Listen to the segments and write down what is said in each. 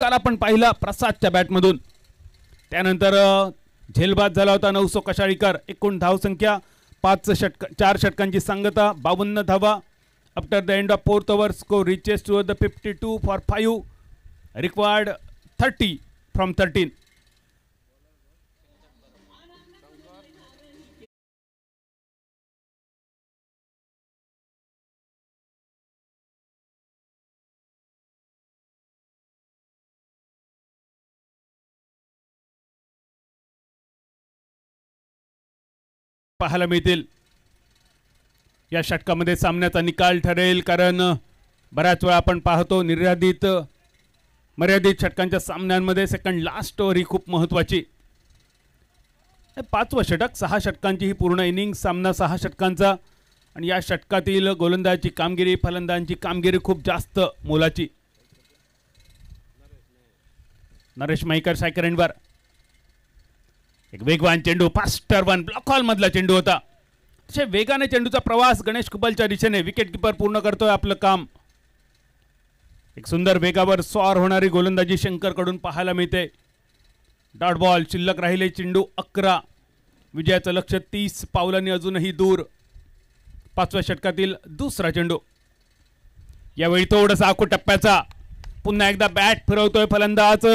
काल आपण पाहिला प्रसादच्या बॅटमधून. त्यानंतर झेलबाद झाला होता 900 कशाळीकर. एकूण धावसंख्या 4 षटकांची सांगता 52 धावा. After the end of 4th over score reaches to the 52 for 5 required 30 from 13. पाहायला मिळतील. या षटकामध्ये सामन्याचा निकाल ठरेल, कारण बऱ्याच वेळा आपण पाहतो मर्यादित षटकांच्या सामन्यांमध्ये सेकंड लास्ट ओव्हर ही खूप महत्त्वाची. 5वं षटक 6 षटकांची ही पूर्ण इनिंग, सामना 6 षटकांचा. आणि या षटकातील गोलंदाजाची कामगिरी, फलंदाजांची कामगिरी खूप जास्त मोलाची. नरेश माईकर सायकर एंडवर. एक वेगवान चेंडू, फास्टर वन, ब्लॉक हॉल मधला चेंडू होता. अशा वेगाने चेंडूचा प्रवास गणेश कुबलच्या दिशेने. विकेट किपर पूर्ण करतोय आपलं काम. एक सुंदर वेगावर स्वार होणारी गोलंदाजी शंकर कडून पाहायला मिळते. डॉट बॉल, शिल्लक राहिले चेंडू 11. विजयाचं लक्ष 30 पावलांनी अजूनही दूर. 5व्या षटकातील दुसरा चेंडू. यावेळी थोडासा आखू टप्प्याचा. पुन्हा एकदा बॅट फिरवतोय फलंदाज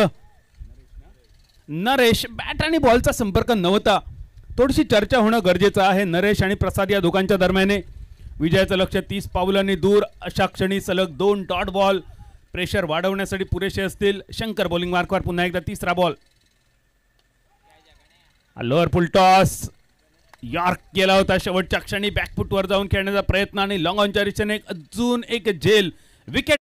नरेश. बॅट आणि बॉलचा संपर्क नव्हता. थोडीशी चर्चा होणं गरजेचं आहे नरेश आणि प्रसाद या दोघांच्या दरम्याने. विजयाचं लक्ष 30 पावलांनी दूर. अशा क्षणी सलग 2 डॉट बॉल प्रेशर वाढवण्यासाठी पुरेसे असतील. शंकर बॉलिंग मार्कवर पुन्हा एकदा तिसरा बॉल. लोअर फुल टॉस यॉर्क केला होता. शेवटच्या क्षणी बॅकफुटवर जाऊन खेळण्याचा प्रयत्न आणि लॉंग ऑनच्या दिशेने अजून एक झेल. विकेट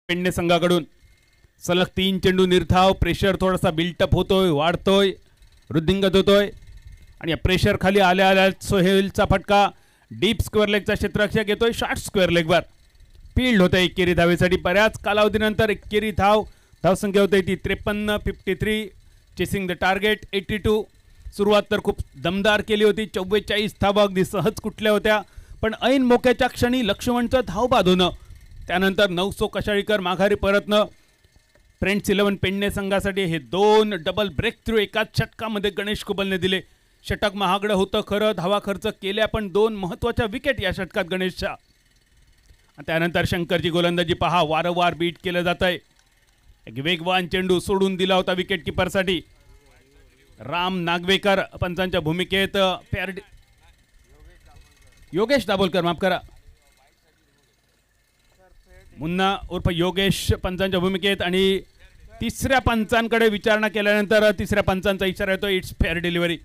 पेडणे संघाकडून सलग 3 चेंडू निर्धाव. प्रेशर थोडासा बिल्टअप होतोय, वाढतोय, वृद्धिंगत होतोय. आणि या प्रेशर खाली आल्या आल्या सोहेलचा फटका डीप स्क्वेअर लेगचा क्षेत्ररक्षक येतोय शॉर्ट स्क्वेअर लेगवर. फील्ड होते एकेरी धावेसाठी. बऱ्याच कालावधीनंतर एकेरी धावसंख्या होते ती 53. 53 चेसिंग द टार्गेट 82. सुरुवात तर खूप दमदार केली होती. 44 धावा अगदी सहज कुठल्या होत्या, पण ऐन मोक्याच्या क्षणी लक्ष्मणचं धावबाद होणं. त्यानंतर 900 कशाळीकर माघारी परतणं. फ्रेंड्स 11 पेडणे संघासाठी हे 2 डबल ब्रेक थ्रू एकाच षटकामध्ये गणेश कुबलने दिले. षटक महागडं होतं खरं, धावा खर्च केल्या, पण 2 महत्त्वाच्या विकेट या षटकात गणेशच्या. त्यानंतर शंकरची गोलंदाजी पहा, वारंवार बीट केलं जात आहे. एक वेगवान चेंडू सोडून दिला होता विकेट किपरसाठी. राम नागवेकर पंचांच्या भूमिकेत. योगेश दाभोलकर, माफ करा, मुन्ना उर्फ योगेश पंचांच्या भूमिकेत. आणि तिसऱ्या पंचांकडे विचारणा केल्यानंतर तिसऱ्या पंचांचा इशारा येतो, इट्स फेअर डिलिव्हरी.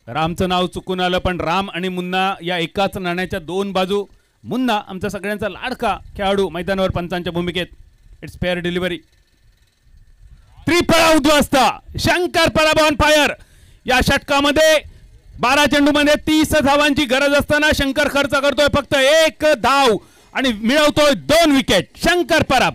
रामचं नाव चुकून आलं, पण राम आणि मुन्ना या एकाच नाण्याच्या 2 बाजू. मुन्ना आमचा सगळ्यांचा लाडका खेळाडू मैदानावर पंचांच्या भूमिकेत. It's fair delivery. त्रिफळा उद्ध्वस्त. Shankar Parab on fire. या षटकामध्ये 12 चेंडूमध्ये 30 धावांची गरज असताना शंकर खर्च करतोय फक्त 1 धाव आणि मिळवतोय 2 विकेट. शंकर परब.